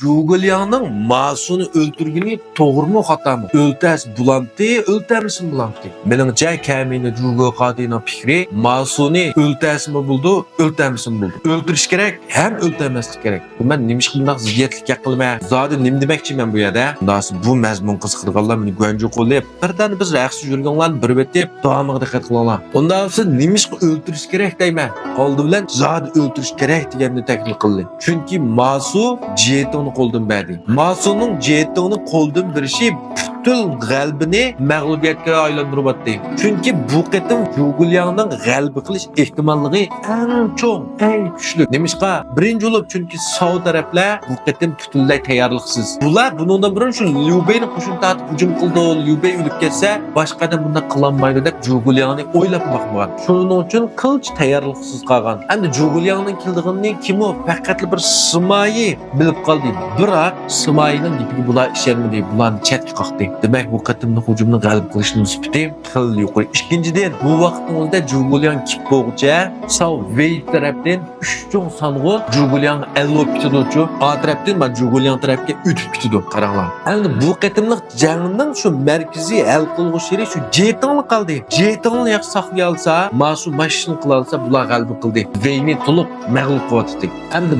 Jugulyanın Masunu öldürgünü doğru mu hata mı? Öltəs bulandı, öltəmisin bulandı. Menimce kəmini Jugul qadının fikri Masunu öltəs mi buldu, öltəmisin buldu. Öldürüş gerek, hem öltəməslik gerek. Bu ben nemiş qılmaq ziyyetlik yapılma. Zaten nim demekçi ben bu yada. Nasıl bu məzmun qızqırğanlar meni güvence qo'llayıb, birdan biz rəqsi yurganlarni bir betib, davamıga diqqat qilinglar. Ondan sonra nemiş öldürüş gerek deyman. Qoldi bilan zaten öldürüş gerek deganni taklif qildi. Chunki Masu jetoni qo'ldan berdi. Masuning jetoni qo'ldan berishi bütün g'albini mag'lubiyatga aylantiryapti. Chunki bu qatim Jugulyanning g'alba qilish ehtimolligi eng cho'ng, eng kuchli. Nemishqa? Birinchi bo'lib chunki sağ taraflar bu qatim butunlay tayyorliksiz. Bular bundan burun shu Liu Bei'ni qo'shin tatib hujum qildi. Liu Bei o'lib ketsa, boshqada bunday qilolmaydi deb Jugulyanni o'ylab boqmagan. Shuning uchun qilch tayyorliksiz qolgan. Endi Jugulyanning keldig'ini kim u? Faqat bir Simoyi bilib qoldi. Biroq Simoyining gapiga bular ishonmadi. Bularni chetga qoqdi. Demak, bu qatimni hujumni g'alib qilish nisbati xil yuqori. Ikkinchidan, bu vaqtda Jugulyan kip bo'g'icha Sao Wei tarafdan 3 cho'ng sang'u Jugulyan 50 bitidi. A tarafdan men Jugulyan tarafga o'tib bitidi. Qaranglar. Endi bu qatimliq jangning shu markaziy hal qilg'uchisi shu Jetongni qoldi. Jetongni yaxshi saqlay olsa, Masu mashini qila olsa, bular g'alaba qildi. Weyni to'liq mag'lub qildi. Endi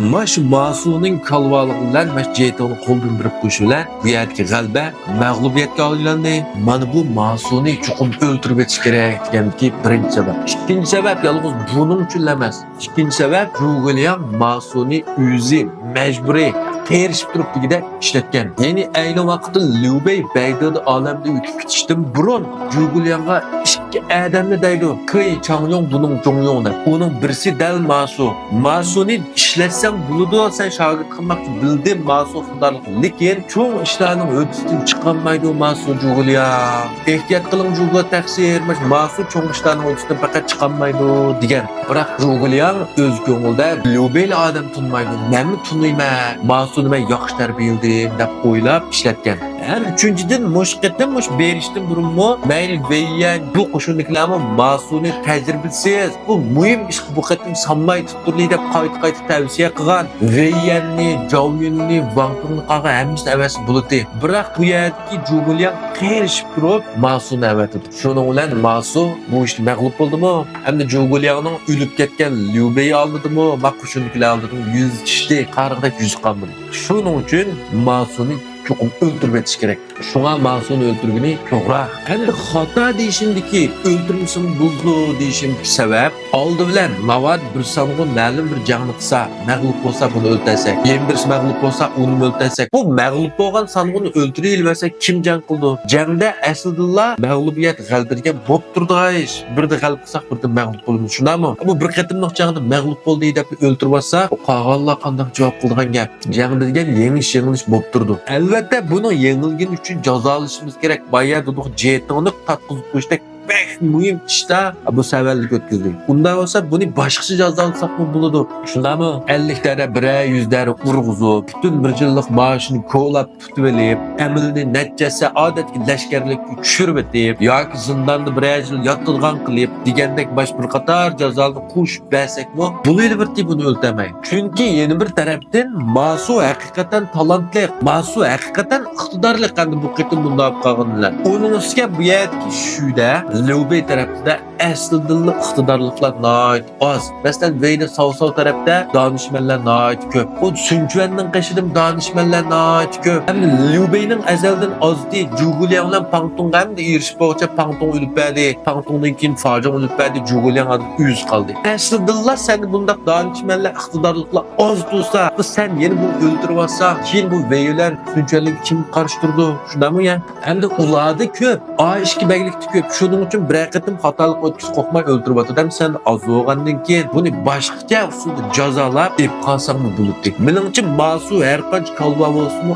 Masuning kalvaligi bilan Jetongni qo'ldan birib qo'yishlar, bu yerdagi g'alaba mag'lubiyatga aylandi. Mana bu Masuni chuqur o'ldirib ketish kerak deganki birinchi sabab. Ikkinchi sabab yolg'iz buning uchun emas. Ikkinchi sabab Jugulyan Masuni o'zi majburiy erishib turibligida ishlatgan. Ya'ni ayni vaqtda Liu Bei Bagdad olamda o'tib ketishdan burun Jugulyanga ikki odamni deydi. Kei Changyong buning Jongyong deb. Uning birisi dal Masu. Masuni ishlatsang bo'ladi, sen shogird qilmoqchi bilding Masu xudorlik. Lekin cho'ng ishlarning o'tishdan chiqolmaydi Masu Jugulyan. Ehtiyot qiling Jugulyan taqsir, Masu cho'ng ishlarning o'tishdan faqat chiqolmaydi degan. Biroq Jugulyan o'z ko'ngilda Liu Bei odam tunmaydi. Menmi tunayman? Masu ben yaxshi tarbiyaladim deb o'ylab ishlatgan. Hem üçüncüden mushqatim mush berishdan burunmi mayli Weyyan bu qo'shinliklarni Masuni tajribasiz bu muhim ish bu qatim sanmay tutturli deb qayta tavsiya qilgan. Weyyanni, Zhao-Yunni, Wang Tongni qolgan hammasi avas bo'ldi. Biroq bu yerdagi Jugulyan qerishib turib Masuni avatdi. Shuning bilan Masu bu ishni mag'lub bo'ldimi? Hamda Jugulyanning o'lib ketgan Liu Bei oldimi, va qo'shinliklar oldimi 100 kishida qarg'ida 100 qolmadi. Shuning uchun Masuni chuqur o'ldirib ketish kerak. Shunga Masuni o'ldirgani to'g'ri. Endi xato deyishimdiki, o'ldirishim bo'ldi deyishimdiki sabab oldi bilan Lavad bir sang'u ma'lum bir jangni qilsa, mag'lub bo'lsa buni o'ldirsak, yana birisi mag'lub bo'lsa uni o'ldirsak, bu mag'lub bo'lgan sang'uni o'ldirilmasa kim jang qildi? Jangda aslida mag'lubiyat g'albaga bo'lib turdi ish. Birda g'alib qilsak, birda mag'lub bo'lamiz. Shundami? Bu bir qatimliq jangda mag'lub bo'ldi deb o'ldirib olsa, qolganlar qanday javob qilgan gap? Jangda degan yengish bo'lib turdi. Albatta buni yengilgani uchun jazolashimiz kerak. Bayar dedik Jetongni tatqizib qo'yishdak pek muhim ishda bu savallik o'tkazdik. Unda bo'lsa buni boshqacha jazolasak bo'ladi. Shundami? 50 dara 100 dara urg'izib, butun bir yillik maoshini ko'lab tutib olib, amalni natijasi odatga lashkarlikka tushirib etib, yoki zindonda 1 yil yotqizgan qilib, degandek bosh bir qator jazoni qo'shib bersakmi, buni birti buni o'ltamaydi. Chunki yana bir tarafdan Masu haqiqatan talantli, Masu haqiqatan iqtidorli qanday bu qitim bunda olib qolganlar. Onun ustiga bu yerdagi shuda Liu Bei tarafida aslida iqtidorliklar nayt oz. Masalan, Weyni Sao tarafda danışmanlar nayt ko'p. O Sunchuanning qishidim danışmanlar nayt ko'p. Hem Liu Bei'ning azaldan ozdi Jugulyan bilan Pang Tong hamda erish bo'yicha Pang Tong o'lib berdi. Pang Tongdan keyin Fajong o'lib berdi. Jugulyan uyuz qoldi. Aslida sen bundaq danışmanlar iqtidorliklar oz bo'lsa, sen yeni bu o'ldirib olsa, keyin bu Wey'lar Sunchuanlik kim qarshi turdi? Shundami ya? Hamda ularda ko'p. A2 baglikdi ko'p. Shuning uchun bir qatim xatolik o'tkiz qo'rqmay o'ldirib otadam sen az bo'lgandan keyin buni boshqacha usulda jazolab deb qolsangmi bo'ladi. Meningcha Masu har qancha kalva bo'lsin,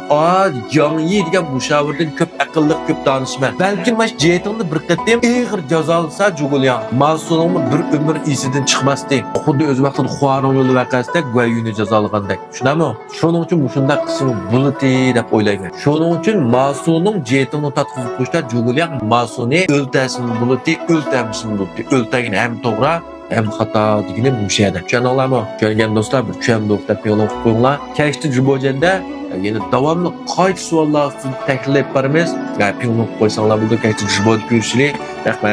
Yang-Yi degan mushavirdan ko'p aqlli, ko'p danishman. Balki mash Jetongni bir qatim ig'ir jazolasa Jugulyan Masuning bir umr isidan chiqmasdi. Xuddi o'z vaqtida Huarong yo'li vaqasida Guayuni jazolagandek. Shunami? Shuning uchun shunday qism bo'ladi deb o'ylayman. Shuning uchun Masuning Jetongni tatqizib qo'yishda Jugulyan Masuni o'ltasin bo'ladi, o'ltamisin bo'ladi. O'ltagini ham to'g'ri, hem xato degani bu yerda. Tushuninglarmi? Tushungan do'stlar, bir tushundik deb yo'lga qo'yinglar. Kechdi jibojanda yana davomli qayta savollar taklif beramiz. Pingni qo'ysanglar bo'ldi, kechdi jiboj ko'rishlik. Rahmat.